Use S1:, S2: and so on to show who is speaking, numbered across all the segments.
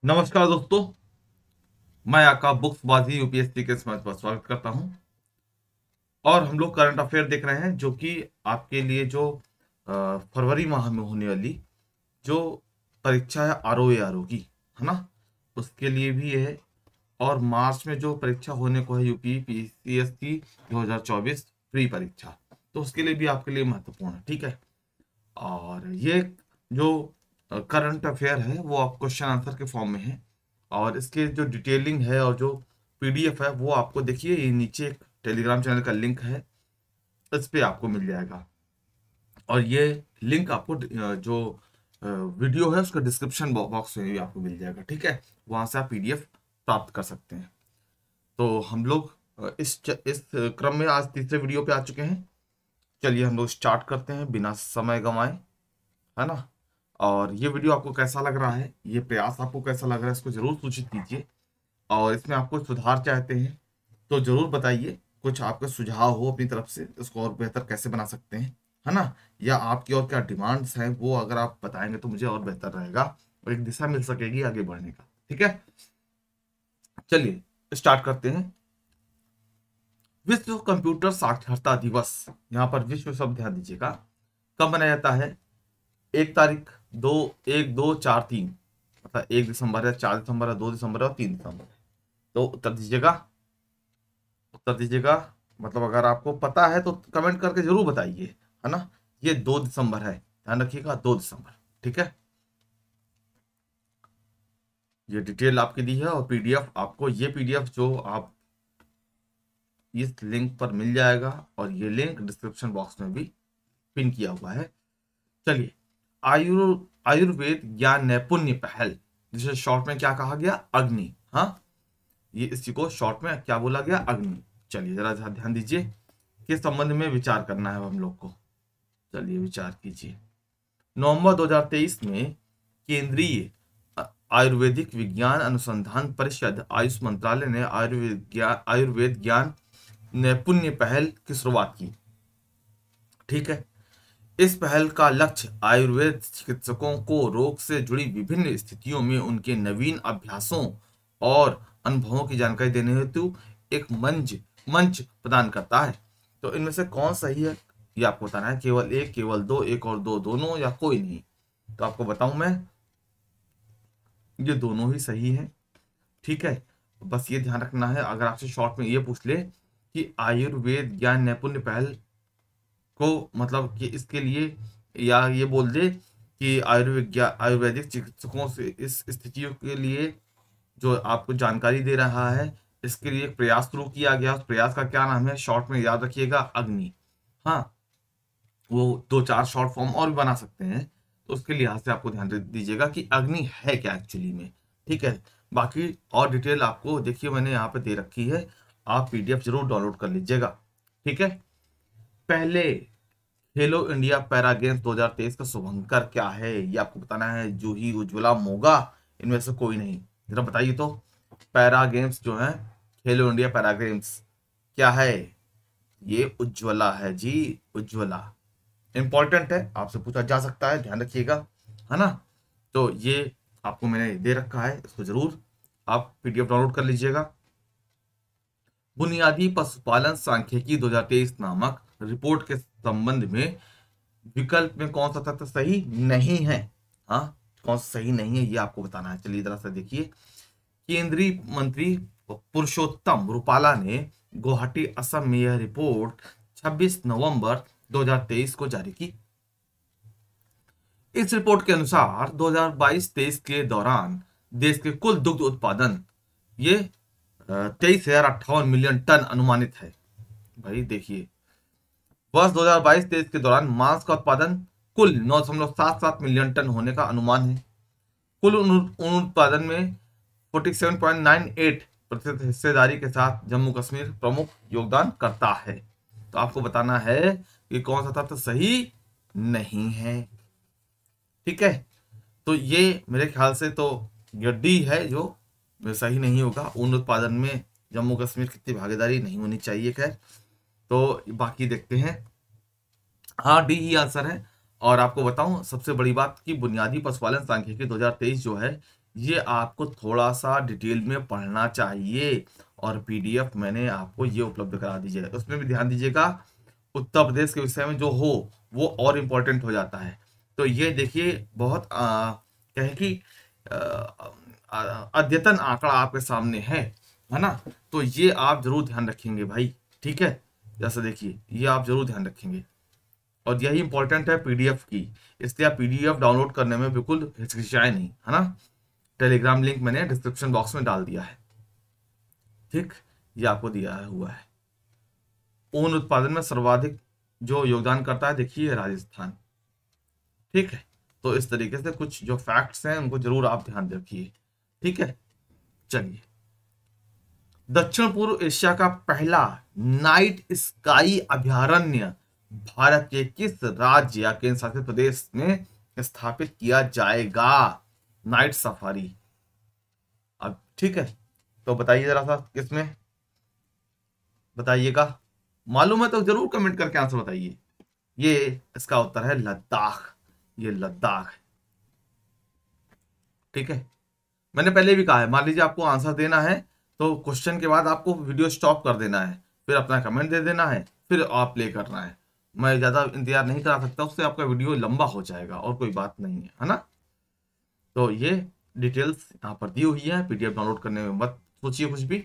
S1: नमस्कार दोस्तों, मैं आपका बुक्सबाजी यूपीएससी के समझ पर स्वागत करता हूं। और हम लोग करंट अफेयर देख रहे हैं जो कि आपके लिए जो फरवरी माह में होने वाली जो परीक्षा है आरओ की, है ना, उसके लिए भी है। और मार्च में जो परीक्षा होने को है यूपी पीसीएस की 2024 प्री परीक्षा, तो उसके लिए भी आपके लिए महत्वपूर्ण है। ठीक है। और ये जो करंट अफेयर है वो आप क्वेश्चन आंसर के फॉर्म में है, और इसके जो डिटेलिंग है और जो पीडीएफ है वो आपको देखिए, ये नीचे एक टेलीग्राम चैनल का लिंक है, इस पे आपको मिल जाएगा। और ये लिंक आपको जो वीडियो है उसका डिस्क्रिप्शन बॉक्स में भी आपको मिल जाएगा। ठीक है, वहां से आप पीडीएफ प्राप्त कर सकते हैं। तो हम लोग इस क्रम में आज तीसरे वीडियो पे आ चुके हैं। चलिए हम लोग स्टार्ट करते हैं बिना समय गंवाए, है ना। और ये वीडियो आपको कैसा लग रहा है, ये प्रयास आपको कैसा लग रहा है, इसको जरूर सूचित कीजिए। और इसमें आप कुछ सुधार चाहते हैं तो जरूर बताइए, कुछ आपका सुझाव हो अपनी तरफ से इसको और बेहतर कैसे बना सकते हैं, है ना। या आपकी और क्या डिमांड्स हैं वो अगर आप बताएंगे तो मुझे और बेहतर रहेगा और एक दिशा मिल सकेगी आगे बढ़ने का। ठीक है, चलिए स्टार्ट करते हैं। विश्व कंप्यूटर साक्षरता दिवस, यहाँ पर विश्व शब्द ध्यान दीजिएगा, कब मनाया जाता है? 1 तारीख, 1, 2, 4, 3, मतलब 1 दिसंबर है, 4 दिसंबर है, 2 दिसंबर है और 3 दिसंबर है। तो उत्तर दीजिएगा, उत्तर दीजिएगा। मतलब अगर आपको पता है तो कमेंट करके जरूर बताइए, है ना। ये 2 दिसंबर है, ध्यान रखिएगा, 2 दिसंबर। ठीक है, ये डिटेल आपकी दी है। और पीडीएफ आपको, ये पीडीएफ जो आप इस लिंक पर मिल जाएगा, और ये लिंक डिस्क्रिप्शन बॉक्स में भी पिन किया हुआ है। चलिए, आयुर्वेद ज्ञान नैपुण्य पहल, जिसे शॉर्ट में क्या कहा गया? अग्नि। हाँ, ये इसी को शॉर्ट में क्या बोला गया? अग्नि। चलिए जरा ध्यान दीजिए, किस संबंध में विचार करना है हम लोग को। चलिए विचार कीजिए। नवंबर 2023 में केंद्रीय आयुर्वेदिक विज्ञान अनुसंधान परिषद आयुष मंत्रालय ने आयुर्वेद ज्ञान नैपुण्य पहल की शुरुआत की। ठीक है, इस पहल का लक्ष्य आयुर्वेद चिकित्सकों को रोग से जुड़ी विभिन्न स्थितियों में उनके नवीन अभ्यासों और अनुभवों की जानकारी देने हेतु एक मंच प्रदान करता है। तो इनमें से कौन सही है ये आपको बताना है। केवल एक, केवल दो, एक और दो, दोनों, या कोई नहीं? तो आपको बताऊं मैं, ये दोनों ही सही है। ठीक है, बस ये ध्यान रखना है, अगर आपसे शॉर्ट में ये पूछ ले कि आयुर्वेद ज्ञान नैपुण्य पहल को मतलब कि इसके लिए, या ये बोल दे कि आयुर्वेदिक चिकित्सकों से इस स्थितियों के लिए जो आपको जानकारी दे रहा है, इसके लिए एक प्रयास शुरू किया गया। उस प्रयास का क्या नाम है? शॉर्ट में याद रखिएगा, अग्नि। हाँ, वो 2-4 शॉर्ट फॉर्म और भी बना सकते हैं, तो उसके लिहाज से आपको ध्यान दीजिएगा कि अग्नि है क्या एक्चुअली में। ठीक है, बाकी और डिटेल आपको देखिए मैंने यहाँ पे दे रखी है, आप पीडीएफ जरूर डाउनलोड कर लीजिएगा। ठीक है, पहले खेलो इंडिया पैरा गेम्स 2023 का शुभंकर क्या है ये आपको बताना है। जूही, उज्ज्वला, मोगा, इनमें से कोई नहीं। जरा बताइए तो, पैरा गेम्स जो है, खेलो इंडिया पैरा गेम्स, क्या है? ये उज्ज्वला है जी, उज्ज्वला। इंपॉर्टेंट है, आपसे पूछा जा सकता है, ध्यान रखिएगा, है ना। तो ये आपको मैंने दे रखा है, इसको जरूर आप पीडीएफ डाउनलोड कर लीजिएगा। बुनियादी पशुपालन सांख्यिकी 2023 नामक रिपोर्ट के संबंध में विकल्प में कौन सा तथ्य सही नहीं है? हाँ, कौन सा सही नहीं है ये आपको बताना है। चलिए जरा सा देखिए। केंद्रीय मंत्री पुरुषोत्तम रुपाला ने गुवाहाटी असम में यह रिपोर्ट 26 नवंबर 2023 को जारी की। इस रिपोर्ट के अनुसार 2022-23 के दौरान देश के कुल दुग्ध उत्पादन ये 23,058 मिलियन टन अनुमानित है। भाई देखिए, वर्ष 2022-23 के दौरान मांस का उत्पादन कुल 9.77 मिलियन टन होने का अनुमान है। कुल उत्पादन में 47.98% हिस्सेदारी के साथ जम्मू कश्मीर प्रमुख योगदान करता है। तो आपको बताना है कि कौन सा तथ्य सही नहीं है। ठीक है, तो ये मेरे ख्याल से तो डी है जो सही नहीं होगा। ऊन उत्पादन में जम्मू कश्मीर की भागीदारी नहीं होनी चाहिए। खैर, तो बाकी देखते हैं। हाँ, डी ही आंसर है। और आपको बताऊं सबसे बड़ी बात कि बुनियादी पशुपालन सांख्यिकी 2023 जो है ये आपको थोड़ा सा डिटेल में पढ़ना चाहिए, और पीडीएफ मैंने आपको ये उपलब्ध करा दी है। उसमें भी ध्यान दीजिएगा, उत्तर प्रदेश के विषय में जो हो वो और इम्पोर्टेंट हो जाता है। तो ये देखिए बहुत कहे कि अद्यतन आंकड़ा आपके सामने है ना। तो ये आप जरूर ध्यान रखेंगे भाई, ठीक है। जैसा देखिए ये आप जरूर ध्यान रखेंगे, और यही इंपॉर्टेंट है पीडीएफ की, इसलिए आप पीडीएफ डाउनलोड करने में बिल्कुल हिचकिचाए नहीं, है ना। टेलीग्राम लिंक मैंने डिस्क्रिप्शन बॉक्स में डाल दिया है, ठीक, ये आपको दिया हुआ है। ऊन उत्पादन में सर्वाधिक जो योगदान करता है देखिए राजस्थान, ठीक है। तो इस तरीके से कुछ जो फैक्ट्स हैं उनको जरूर आप ध्यान रखिए, ठीक है। चलिए, दक्षिण पूर्व एशिया का पहला नाइट स्काई अभयारण्य भारत के किस राज्य या केंद्र शासित प्रदेश में स्थापित किया जाएगा? नाइट सफारी, अब ठीक है, तो बताइए जरा सा किसमें, बताइएगा। मालूम है तो जरूर कमेंट करके आंसर बताइए। ये इसका उत्तर है लद्दाख, ये लद्दाख है, ठीक है। मैंने पहले भी कहा है, मान लीजिए आपको आंसर देना है तो क्वेश्चन के बाद आपको वीडियो स्टॉप कर देना है, फिर अपना कमेंट दे देना है, फिर आप प्ले करना है। मैं ज़्यादा इंतजार नहीं करा सकता, उससे आपका वीडियो लंबा हो जाएगा और कोई बात नहीं है ना। तो ये डिटेल्स यहाँ पर दी हुई है, पीडीएफ डाउनलोड करने में मत सोचिए कुछ भी।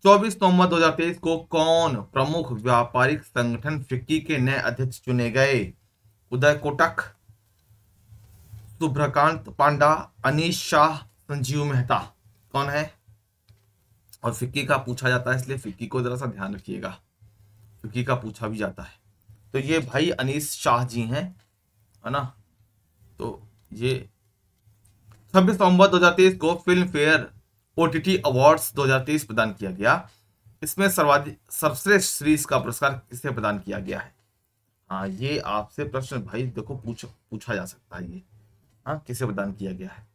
S1: 24 नवंबर 2023 को कौन प्रमुख व्यापारिक संगठन फिक्की के नए अध्यक्ष चुने गए? उदय कोटक, शुभ्रकांत पांडा, अनीश शाह, संजीव मेहता, कौन है? और फिक्की का पूछा जाता है, इसलिए फिक्की को जरा सा ध्यान रखिएगा, फिक्की का पूछा भी जाता है। तो ये भाई अनीश शाह जी हैं, है ना। तो ये 26 नवंबर 2023 को फिल्म फेयर ओटीटी अवार्ड्स 2023 प्रदान किया गया। इसमें सर्वश्रेष्ठ सीरीज का पुरस्कार किसे प्रदान किया गया है? हाँ, ये आपसे प्रश्न भाई देखो पूछा जा सकता है ये। हाँ, किसे प्रदान किया गया है?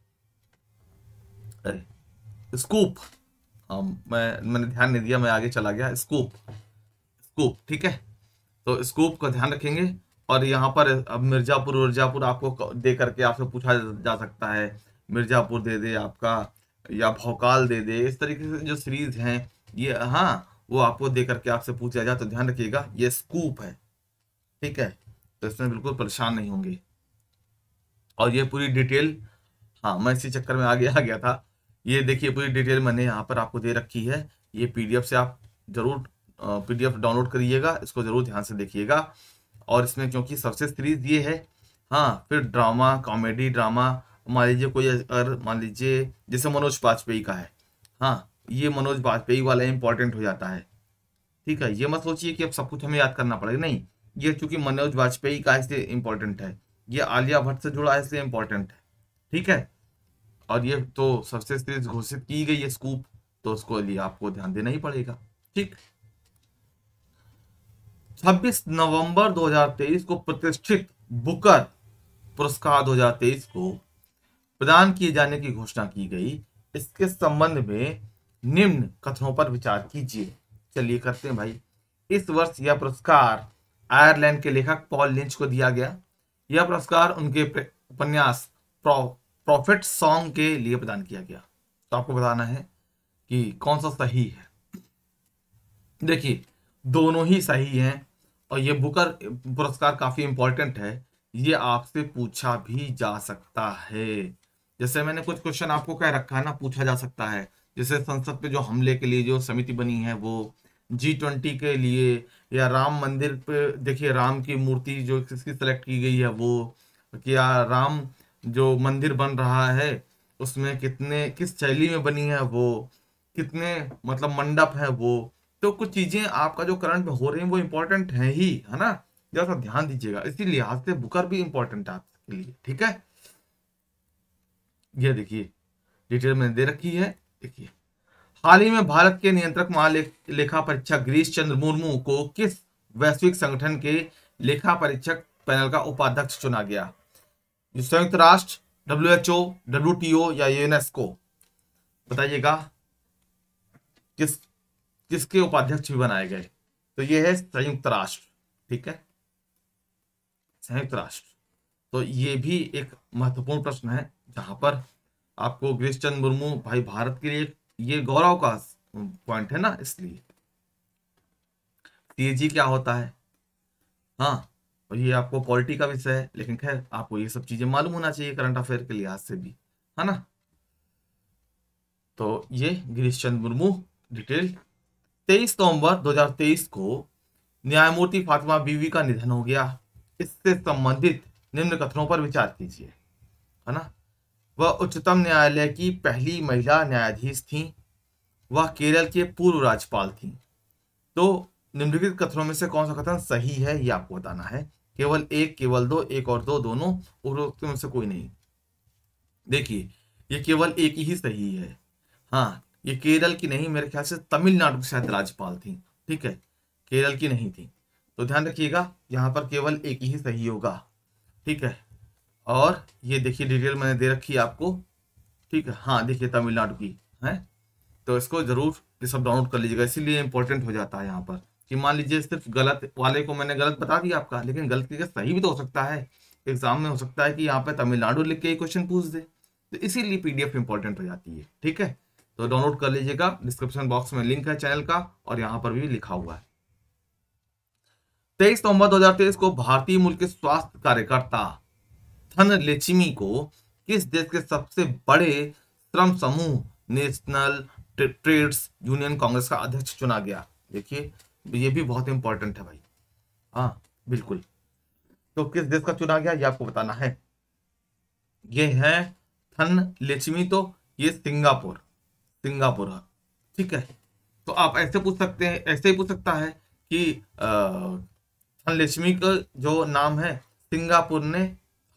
S1: अरे स्कूप, हाँ मैंने ध्यान नहीं दिया, मैं आगे चला गया। स्कूप, स्कूप, ठीक है। तो स्कूप का ध्यान रखेंगे। और यहाँ पर अब मिर्जापुर आपको दे करके आपसे पूछा जा सकता है, मिर्जापुर दे दे आपका, या भौकाल दे दे, इस तरीके से जो सीरीज हैं ये, हाँ वो आपको दे करके आपसे पूछा जाए तो ध्यान रखिएगा ये स्कूप है, ठीक है। तो इसमें बिल्कुल परेशान नहीं होंगे। और ये पूरी डिटेल, हाँ मैं इसी चक्कर में आगे आ गया था। ये देखिए पूरी डिटेल मैंने यहाँ पर आपको दे रखी है, ये पीडीएफ से आप जरूर पीडीएफ डाउनलोड करिएगा, इसको जरूर ध्यान से देखिएगा। और इसमें क्योंकि सबसे सीरीज ये है, हाँ फिर ड्रामा, कॉमेडी ड्रामा, मान लीजिए कोई अगर मान लीजिए जैसे मनोज बाजपेयी का है, हाँ ये मनोज बाजपेयी वाला इंपॉर्टेंट हो जाता है, ठीक है। ये मत सोचिए कि अब सब कुछ हमें याद करना पड़ेगा, नहीं, ये चूंकि मनोज बाजपेयी का इसलिए इंपॉर्टेंट है, ये आलिया भट्ट से जुड़ा है इसलिए इंपॉर्टेंट है, ठीक है। और ये तो सबसे सीरीज घोषित की गई है स्कूप, तो उसको लिए आपको ध्यान देना ही पड़ेगा, ठीक। 26 नवंबर 2023 को प्रतिष्ठित बुकर पुरस्कार 2023 को प्रदान किए जाने की घोषणा की गई। इसके संबंध में निम्न कथनों पर विचार कीजिए। चलिए करते हैं भाई। इस वर्ष यह पुरस्कार आयरलैंड के लेखक पॉल लिंच को दिया गया। यह पुरस्कार उनके उपन्यास प्रॉफिट सॉन्ग के लिए प्रदान किया गया। तो आपको बताना है कि कौन सा सही है। देखिए दोनों ही सही हैं, और ये बुकर पुरस्कार काफी इंपॉर्टेंट है, ये आपसे पूछा भी जा सकता है। जैसे मैंने कुछ क्वेश्चन आपको कह रखा है ना, पूछा जा सकता है। जैसे संसद पे जो हमले के लिए जो समिति बनी है वो, G20 के लिए, या राम मंदिर पे देखिए राम की मूर्ति जो किसकी सेलेक्ट की गई है वो, क्या राम जो मंदिर बन रहा है उसमें कितने किस शैली में बनी है वो, कितने मतलब मंडप है वो। तो कुछ चीजें आपका जो करंट में हो रही हैं वो इंपॉर्टेंट है ही, है ना। जरा ध्यान दीजिएगा, इसी लिहाज से बुकर भी इंपॉर्टेंट है आपके लिए, ठीक है। ये देखिए डिटेल मैंने दे रखी है, देखिए। हाल ही में भारत के नियंत्रक महालेखा परीक्षक गिरीश चंद्र मुर्मू को किस वैश्विक संगठन के लेखा परीक्षक पैनल का उपाध्यक्ष चुना गया? संयुक्त राष्ट्र, WHO, WTO या यूनेस्को, बताइएगा किस किसके उपाध्यक्ष भी बनाए गए? तो ये है संयुक्त राष्ट्र, ठीक है, संयुक्त राष्ट्र। तो ये भी एक महत्वपूर्ण प्रश्न है जहां पर आपको गिरीश चंद्र मुर्मू भाई भारत के लिए ये गौरव का पॉइंट है ना, इसलिए सीएजी क्या होता है। हाँ, और ये आपको पॉलिटी का विषय है, लेकिन खैर आपको ये सब चीजें मालूम होना चाहिए करंट अफेयर के लिहाज से भी, है ना। तो ये गिरीश चंद्र मुर्मू डिटेल। 23 नवंबर 2023 को न्यायमूर्ति फातिमा बीवी का निधन हो गया। इससे संबंधित निम्न कथनों पर विचार कीजिए, है ना। वह उच्चतम न्यायालय की पहली महिला न्यायाधीश थी। वह केरल के पूर्व राज्यपाल थी। तो निम्नलिखित कथनों में से कौन सा कथन सही है ये आपको बताना है। केवल एक, केवल दो, एक और दो, दोनों, उपरोक्त में से कोई नहीं। देखिए, ये केवल एक ही सही है। हाँ, ये केरल की नहीं, मेरे ख्याल से तमिलनाडु की शायद राज्यपाल थी, ठीक है, केरल की नहीं थी। तो ध्यान रखिएगा, यहाँ पर केवल एक ही सही होगा, ठीक है। और ये देखिए डिटेल मैंने दे रखी है आपको, ठीक है। हाँ, देखिए तमिलनाडु की है, तो इसको जरूर ये सब डाउनलोड कर लीजिएगा, इसीलिए इंपॉर्टेंट हो जाता है यहाँ पर कि मान लीजिए सिर्फ गलत वाले को मैंने गलत बता दिया आपका, लेकिन गलत का सही भी तो हो सकता है। एग्जाम में हो सकता है कि यहाँ पे तमिलनाडु लिख के क्वेश्चन पूछ दे, तो इसीलिए पीडीएफ इंपॉर्टेंट हो जाती है, ठीक है। तो डाउनलोड कर लीजिएगा, डिस्क्रिप्शन बॉक्स में लिंक है चैनल का और यहाँ पर भी लिखा हुआ है। 23 नवंबर 2023 को भारतीय मूल के स्वास्थ्य कार्यकर्ता धनलक्ष्मी को किस देश के सबसे बड़े श्रम समूह नेशनल ट्रेड्स यूनियन कांग्रेस का अध्यक्ष चुना गया। देखिए, ये भी बहुत इंपॉर्टेंट है भाई। हाँ बिल्कुल, तो किस देश का चुना गया ये आपको बताना है। ये है धनलक्ष्मी, तो ये सिंगापुर, सिंगापुर है, ठीक है। तो आप ऐसे पूछ सकते हैं, ऐसे ही पूछ सकता है कि धनलक्ष्मी का जो नाम है, सिंगापुर ने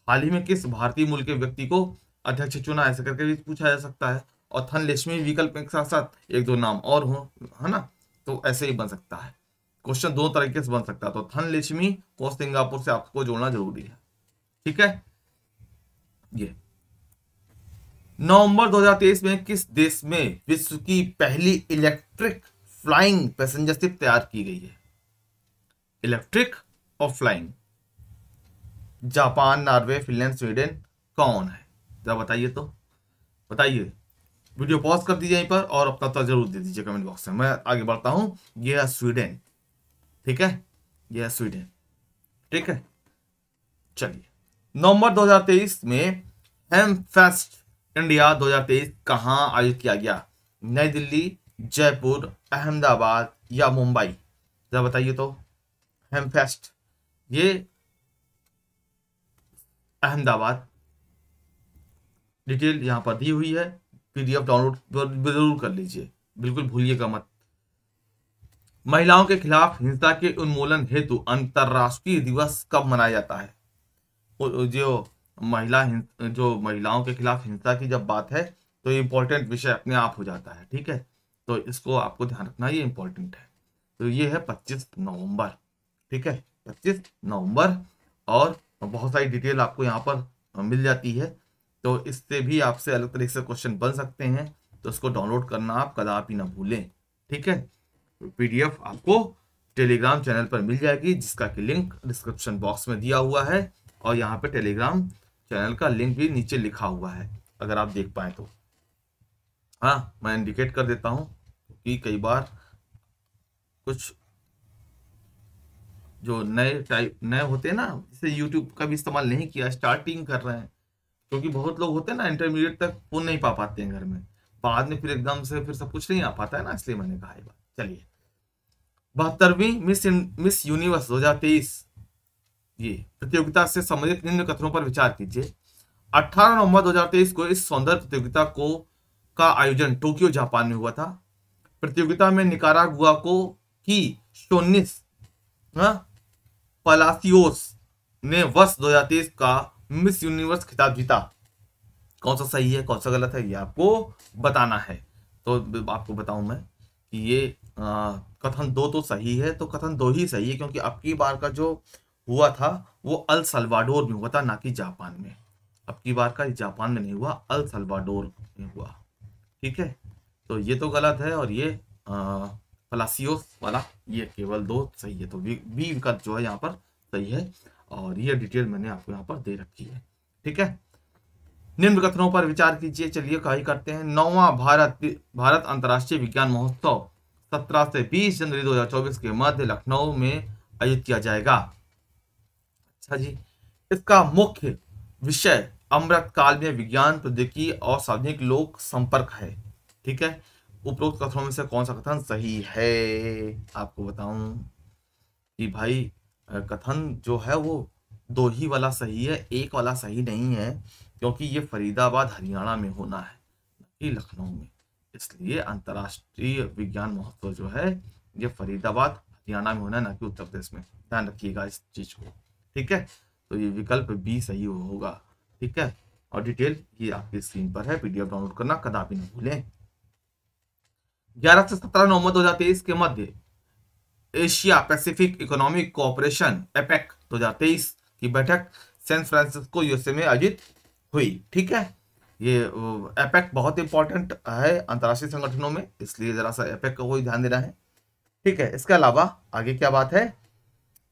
S1: हाल ही में किस भारतीय मूल के व्यक्ति को अध्यक्ष चुना, ऐसे करके भी पूछा जा सकता है। और धनलक्ष्मी विकल्प के साथ साथ एक दो नाम और हो, है ना, तो ऐसे ही बन सकता है। क्वेश्चन दो तरीके से बन सकता है, तो धनलक्ष्मी को सिंगापुर से आपको जोड़ना जरूरी है, ठीक है। ये नवंबर 2023 में किस देश में विश्व की पहली इलेक्ट्रिक फ्लाइंग पैसेंजर शिप तैयार की गई है। इलेक्ट्रिक और flying, Japan, Norway, Finland, Sweden, कौन है जरा बताइए, तो बताइए। वीडियो पॉज कर दीजिए यहीं पर और अपना उत्तर जरूर दे दीजिए कमेंट बॉक्स में। मैं आगे बढ़ता हूं। यह है स्वीडन, ठीक है, यह है स्वीडन, ठीक है। चलिए, नवंबर 2023 में हेमफेस्ट इंडिया 2023 कहां आयोजित किया गया। नई दिल्ली, जयपुर, अहमदाबाद या मुंबई, जरा बताइए तो। हेमफेस्ट ये अहमदाबाद, डिटेल यहां पर दी हुई है, पीडीएफ डाउनलोड जरूर कर लीजिए, बिल्कुल भूलिएगा मत। महिलाओं के खिलाफ हिंसा के उन्मूलन हेतु अंतरराष्ट्रीय दिवस कब मनाया जाता है। जो जो महिलाओं के खिलाफ हिंसा की जब बात है तो ये इंपॉर्टेंट विषय अपने आप हो जाता है, ठीक है। तो इसको आपको ध्यान रखना, ये इंपॉर्टेंट है। तो ये है 25 नवंबर, ठीक है, 25 नवंबर। और बहुत सारी डिटेल आपको यहाँ पर मिल जाती है, तो इससे भी आपसे अलग तरीके से क्वेश्चन बन सकते हैं। तो इसको डाउनलोड करना आप कदापि ना भूलें, ठीक है। पीडीएफ आपको टेलीग्राम चैनल पर मिल जाएगी, जिसका कि लिंक डिस्क्रिप्शन बॉक्स में दिया हुआ है और यहाँ पे टेलीग्राम चैनल का लिंक भी नीचे लिखा हुआ है, अगर आप देख पाए तो। हाँ, मैं इंडिकेट कर देता हूँ कि कई बार कुछ जो नए होते हैं ना, जैसे यूट्यूब का भी इस्तेमाल नहीं किया, स्टार्टिंग कर रहे हैं, क्योंकि बहुत लोग होते हैं ना इंटरमीडिएट तक फोन नहीं पा पाते हैं घर में, बाद में फिर एकदम से फिर सब कुछ नहीं आ पाता है ना, इसलिए मैंने कहा ये बात। चलिए, 72वीं मिस यूनिवर्स 2023 ये प्रतियोगिता से संबंधित निम्न कथनों पर विचार कीजिए। 18 नवंबर 2023 को इस सौंदर्य प्रतियोगिता का आयोजन टोक्यो जापान में हुआ था। प्रतियोगिता में निकारागुआ को की शोनिस पलासियोस ने वर्ष 2023 का मिस यूनिवर्स खिताब जीता। कौन सा सही है कौन सा गलत है ये आपको बताना है। तो आपको बताऊं मैं कि ये कथन दो तो सही है, तो कथन दो ही सही है, क्योंकि अब की बार का जो हुआ था वो अल सल्वाडोर में हुआ था, ना कि जापान में। अब की बार का जापान में नहीं हुआ, अल सल्वाडोर में हुआ, ठीक है। तो ये तो गलत है, और ये पलासियोस वाला ये केवल दो सही है, तो बी विकल्प जो है यहाँ पर सही है। और ये डिटेल मैंने आपको यहाँ पर दे रखी है, ठीक है। निम्न कथनों पर विचार कीजिए। चलिए कही करते हैं। 9वां भारत अंतर्राष्ट्रीय विज्ञान महोत्सव 17 से 20 जनवरी 2024 के मध्य लखनऊ में आयोजित किया जाएगा। अच्छा जी, इसका मुख्य विषय अमृत काल में विज्ञान प्रौद्योगिकी और सार्वजनिक लोक संपर्क है। ठीक है, उपरोक्त कथनों में से कौन सा कथन सही है? आपको बताऊं कि भाई कथन जो है वो दो ही वाला सही है, एक वाला सही नहीं है, क्योंकि ये फरीदाबाद हरियाणा में होना है, कि लखनऊ में। इसलिए अंतर्राष्ट्रीय विज्ञान महोत्सव जो है ये फरीदाबाद हरियाणा में होना है, ना कि उत्तर प्रदेश में। ध्यान रखिएगा इस चीज को। ठीक है, तो ये विकल्प बी सही होगा। ठीक है, और डिटेल ये आपकी स्क्रीन पर है, पीडीएफ डाउनलोड करना कदापि न भूलें। 11 से 17 नवंबर 2023 के मध्य Asia Pacific economic cooperation APEC 2023 की बैठक सैन फ्रांसिस्को यूएसए में आयोजित हुई। ठीक है, ये एपेक बहुत इंपॉर्टेंट है अंतर्राष्ट्रीय संगठनों में, इसलिए जरा सा एपेक को ही ध्यान देना है। ठीक है, इसके अलावा आगे क्या बात है?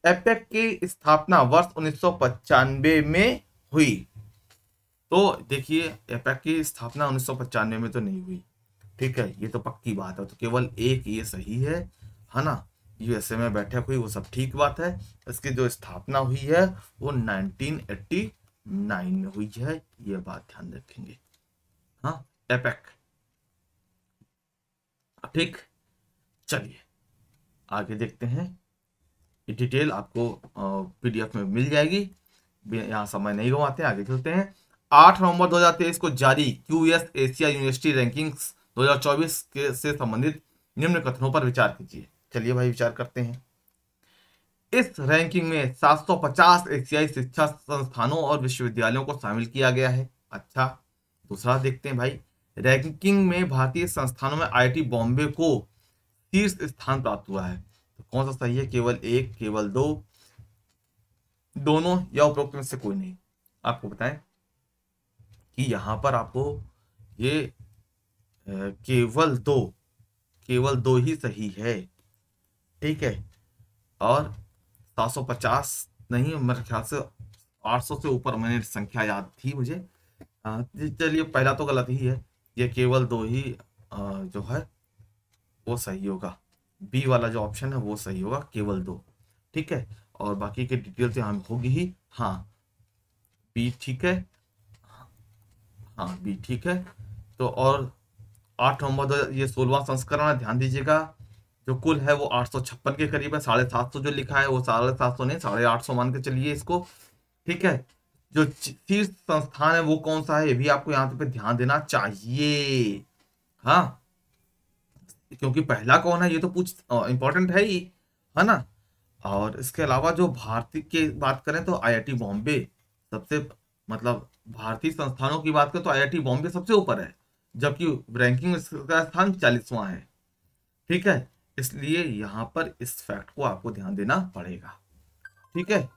S1: एपेक की स्थापना वर्ष 1995 में हुई। तो देखिए, एपेक की स्थापना 1995 में तो नहीं हुई। ठीक है, ये तो पक्की बात है, तो केवल एक ये सही है ना? यूएसए में बैठक हुई वो सब ठीक बात है। इसकी जो स्थापना हुई है वो 1989 में हुई है, ये बात ध्यान रखेंगे। हाँ, एपेक। ठीक, चलिए आगे देखते हैं। ये डिटेल आपको पीडीएफ में मिल जाएगी, यहाँ समय नहीं गवाते, आगे चलते हैं। 8 नवंबर 2023 को जारी क्यूएस एशिया यूनिवर्सिटी रैंकिंग्स 2024 के से संबंधित निम्न कथनों पर विचार कीजिए। चलिए भाई विचार करते हैं। इस रैंकिंग में 750 एशियाई शिक्षा संस्थानों और विश्वविद्यालयों को शामिल किया गया है। अच्छा, दूसरा देखते हैं भाई। रैंकिंग में भारतीय संस्थानों में आईआईटी बॉम्बे को शीर्ष स्थान प्राप्त हुआ है। तो कौन सा सही है? केवल एक, केवल दो, दोनों, या उपरोक्त में से कोई नहीं? आपको बताएं कि यहां पर आपको ये केवल दो ही सही है। ठीक है, और 750 नहीं, मेरे ख्याल से 800 से ऊपर, मैंने संख्या याद थी मुझे। चलिए पहला तो गलत ही है, ये केवल दो ही जो है वो सही होगा। बी वाला जो ऑप्शन है वो सही होगा, केवल दो। ठीक है, और बाकी की डिटेल तो यहाँ होगी ही। हाँ, बी ठीक है। हाँ, बी ठीक है। तो और 8 नवंबर ये 16वां संस्करण है, ध्यान दीजिएगा। जो कुल है वो 856 के करीब है। 750 जो लिखा है वो 750 नहीं, 850 मान के चलिए इसको। ठीक है, जो शीर्ष संस्थान है वो कौन सा है, ये भी आपको यहाँ पे ध्यान देना चाहिए। हाँ, क्योंकि पहला कौन है ये तो पूछ इंपॉर्टेंट है ही, है ना? और इसके अलावा जो भारतीय की बात करें तो आईआईटी बॉम्बे सबसे, मतलब भारतीय संस्थानों की बात करें तो आईआईटी बॉम्बे सबसे ऊपर है, जबकि रैंकिंग में इसका स्थान 40वां है। ठीक है, इसलिए यहां पर इस फैक्ट को आपको ध्यान देना पड़ेगा। ठीक है,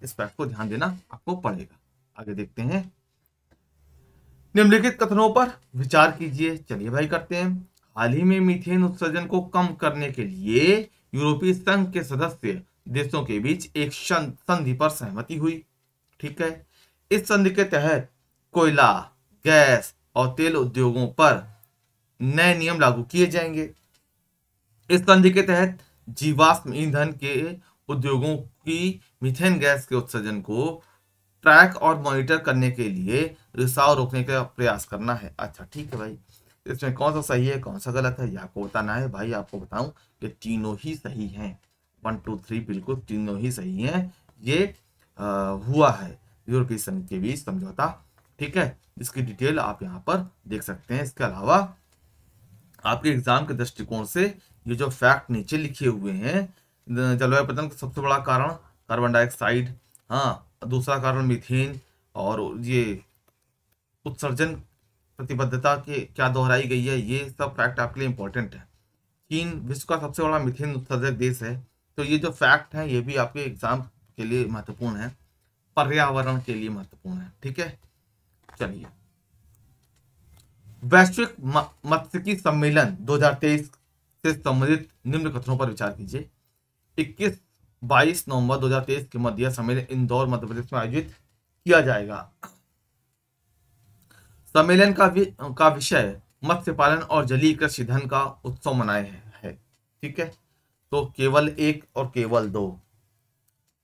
S1: इस फैक्ट को ध्यान देना आपको पड़ेगा। आगे देखते हैं। निम्नलिखित कथनों पर विचार कीजिए। चलिए भाई करते हैं। हाल ही में मीथेन उत्सर्जन को कम करने के लिए यूरोपीय संघ के सदस्य देशों के बीच एक संधि पर सहमति हुई। ठीक है, इस संधि के तहत कोयला, गैस और तेल उद्योगों पर नए नियम लागू किए जाएंगे। इस संधि के तहत जीवाश्म ईंधन के उद्योगों की मीथेन गैस के उत्सर्जन को ट्रैक और मॉनिटर करने के लिए रिसाव रोकने का प्रयास करना है। अच्छा ठीक है भाई, इसमें कौन सा सही है कौन सा गलत है ये आपको बताना है। भाई आपको बताऊं कि तीनों ही सही हैं, 1 2 3 बिल्कुल तीनों ही सही हैं। ये हुआ है यूरोपीय संघ के बीच समझौता। ठीक है, इसकी डिटेल आप यहाँ पर देख सकते हैं। इसके अलावा आपके एग्जाम के दृष्टिकोण से ये जो फैक्ट नीचे लिखे हुए हैं, जलवायु परिवर्तन का सबसे बड़ा कारण कार्बन डाइऑक्साइड, हाँ, दूसरा कारण मीथेन, और ये उत्सर्जन प्रतिबद्धता के क्या दोहराई गई है, ये सब फैक्ट आपके लिए इंपॉर्टेंट है। चीन विश्व का सबसे बड़ा मीथेन उत्सर्जक देश है, तो ये जो फैक्ट है ये भी आपके एग्जाम के लिए महत्वपूर्ण है, पर्यावरण के लिए महत्वपूर्ण है। ठीक है, चलिए वैश्विक मत्स्यिकी सम्मेलन 2023 से संबंधित निम्न कथनों पर विचार कीजिए। 21-22 नवंबर 2023 के मध्य सम्मेलन इंदौर मध्य प्रदेश में आयोजित किया जाएगा। सम्मेलन का विषय मत्स्य पालन और जलीय कृषि धन का उत्सव मनाए है। ठीक है, तो केवल एक और केवल दो,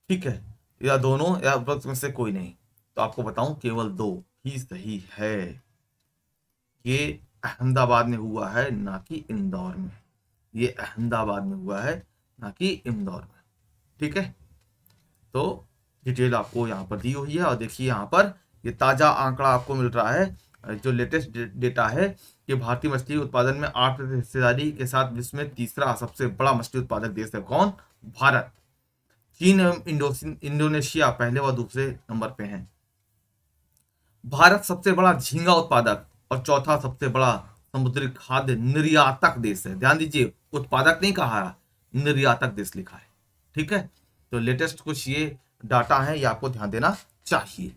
S1: ठीक है, या दोनों या में से कोई नहीं, तो आपको बताऊं केवल दो ही सही है। ये अहमदाबाद में हुआ है, ना कि इंदौर में। ये अहमदाबाद में हुआ है, ना कि इंदौर में। ठीक है, तो डिटेल आपको यहाँ पर दी हुई है। और देखिए यहाँ पर ये ताजा आंकड़ा आपको मिल रहा है, जो लेटेस्ट डेटा है कि भारतीय मछली उत्पादन में 8% हिस्सेदारी के साथ विश्व में तीसरा सबसे बड़ा मछली उत्पादक देश है। कौन? भारत। चीन एवं इंडोनेशिया पहले व दूसरे नंबर पे हैं। भारत सबसे बड़ा झींगा उत्पादक और चौथा सबसे बड़ा समुद्री खाद्य निर्यातक देश है। ध्यान दीजिए, उत्पादक नहीं कहा, निर्यातक देश लिखा है। ठीक है, तो लेटेस्ट कुछ ये डाटा है, ये आपको ध्यान देना चाहिए।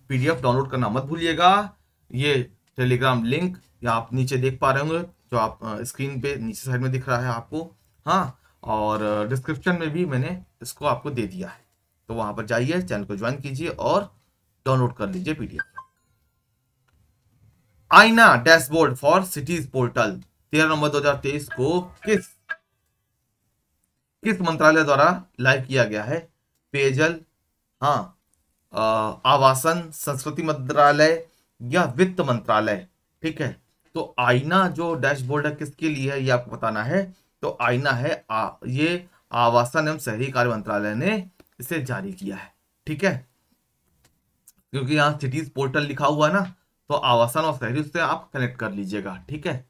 S1: पीडीएफ डाउनलोड करना मत भूलिएगा। ये टेलीग्राम लिंक या आप नीचे देख पा रहे होंगे, जो आप स्क्रीन पे नीचे साइड में दिख रहा है आपको। हाँ, और डिस्क्रिप्शन में भी मैंने इसको आपको दे दिया है, तो वहां पर जाइए, चैनल को ज्वाइन कीजिए और डाउनलोड कर लीजिए पीडीएफ। आईना डैशबोर्ड फॉर सिटीज पोर्टल 13 नवंबर 2023 को किस मंत्रालय द्वारा लाइव किया गया है? पेयजल, हाँ, आवासन, संस्कृति मंत्रालय या वित्त मंत्रालय। ठीक है, तो आईना जो डैशबोर्ड है किसके लिए है ये आपको बताना है। तो आईना है ये आवासन एवं शहरी कार्य मंत्रालय ने इसे जारी किया है। ठीक है, क्योंकि यहाँ सिटीज पोर्टल लिखा हुआ है ना, तो आवासन और शहरी उससे आप कनेक्ट कर लीजिएगा। ठीक है,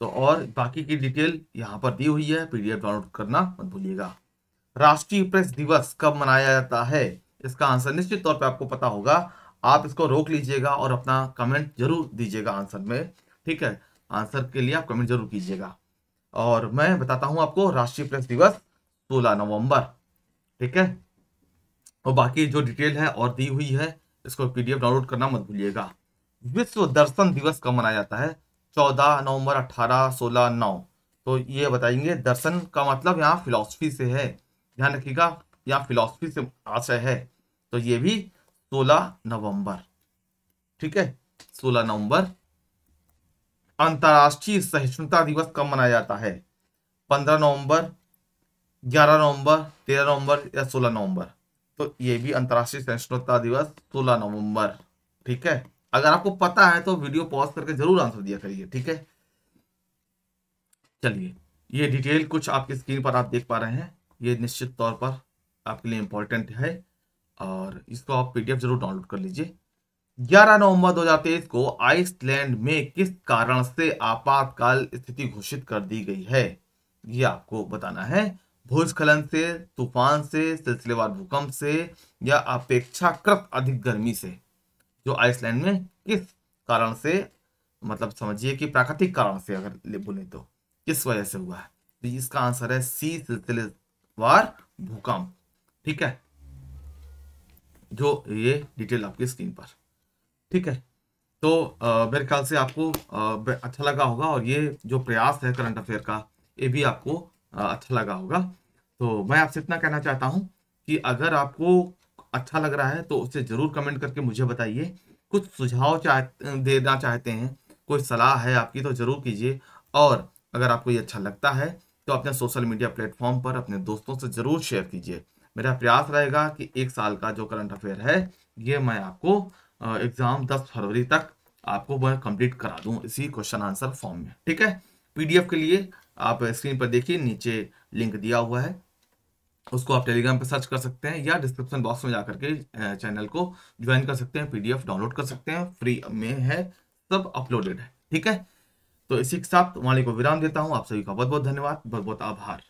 S1: तो और बाकी की डिटेल यहाँ पर दी हुई है, पीडीएफ डाउनलोड करना मत भूलिएगा। राष्ट्रीय प्रेस दिवस कब मनाया जाता है? इसका आंसर निश्चित तौर पे आपको पता होगा, आप इसको रोक लीजिएगा और अपना कमेंट जरूर दीजिएगा आंसर में। ठीक है, आंसर के लिए आप कमेंट जरूर कीजिएगा। और मैं बताता हूं आपको, राष्ट्रीय प्रेस दिवस 16 नवंबर। ठीक है, और बाकी जो डिटेल है और दी हुई है, इसको पीडीएफ डाउनलोड करना मत भूलिएगा। विश्व दर्शन दिवस कब मनाया जाता है? 14 नवंबर, 18, 16, 9। तो ये बताएंगे। दर्शन का मतलब यहाँ फिलॉसफी से है, ध्यान रखिएगा, यहाँ फिलॉसफी से आशय है, तो ये भी 16 नवंबर। ठीक है, 16 नवंबर। अंतर्राष्ट्रीय सहिष्णुता दिवस कब मनाया जाता है? 15 नवंबर, 11 नवंबर, 13 नवंबर या 16 नवंबर? तो ये भी अंतर्राष्ट्रीय सहिष्णुता दिवस 16 नवंबर। ठीक है, अगर आपको पता है तो वीडियो पॉज करके जरूर आंसर दिया करिए। ठीक है, चलिए, ये डिटेल कुछ आपकी स्क्रीन पर आप देख पा रहे हैं, ये निश्चित तौर पर आपके लिए इंपॉर्टेंट है और इसको आप पीडीएफ जरूर डाउनलोड कर लीजिए। 11 नवंबर 2023 को आइसलैंड में किस कारण से आपातकाल स्थिति घोषित कर दी गई है? ये आपको बताना है। भूस्खलन से, तूफान से, सिलसिलेवार भूकंप से या अपेक्षाकृत अधिक गर्मी से? जो आइसलैंड में किस कारण से, मतलब समझिए कि प्राकृतिक कारण से अगर बोले तो किस वजह से हुआ है, तो इसका आंसर है सी, सिलसिलेवार भूकंप। ठीक है, जो ये डिटेल आपकी स्क्रीन पर। ठीक है, तो मेरे ख्याल से आपको अच्छा लगा होगा और ये जो प्रयास है करंट अफेयर का, ये भी आपको अच्छा लगा होगा। तो मैं आपसे इतना कहना चाहता हूं कि अगर आपको अच्छा लग रहा है तो उसे जरूर कमेंट करके मुझे बताइए। कुछ सुझाव देना चाहते हैं, कोई सलाह है आपकी तो जरूर कीजिए। और अगर आपको ये अच्छा लगता है तो अपने सोशल मीडिया प्लेटफॉर्म पर अपने दोस्तों से जरूर शेयर कीजिए। मेरा प्रयास रहेगा कि 1 साल का जो करंट अफेयर है ये मैं आपको एग्जाम 10 फरवरी तक आपको मैं कंप्लीट करा दूं इसी क्वेश्चन आंसर फॉर्म में। ठीक है, पीडीएफ के लिए आप स्क्रीन पर देखिए, नीचे लिंक दिया हुआ है, उसको आप टेलीग्राम पे सर्च कर सकते हैं या डिस्क्रिप्शन बॉक्स में जाकर के चैनल को ज्वाइन कर सकते हैं, पीडीएफ डाउनलोड कर सकते हैं, फ्री में है, सब अपलोडेड है। ठीक है, तो इसी के साथ वाणी को विराम देता हूं। आप सभी का बहुत बहुत धन्यवाद, बहुत बहुत आभार।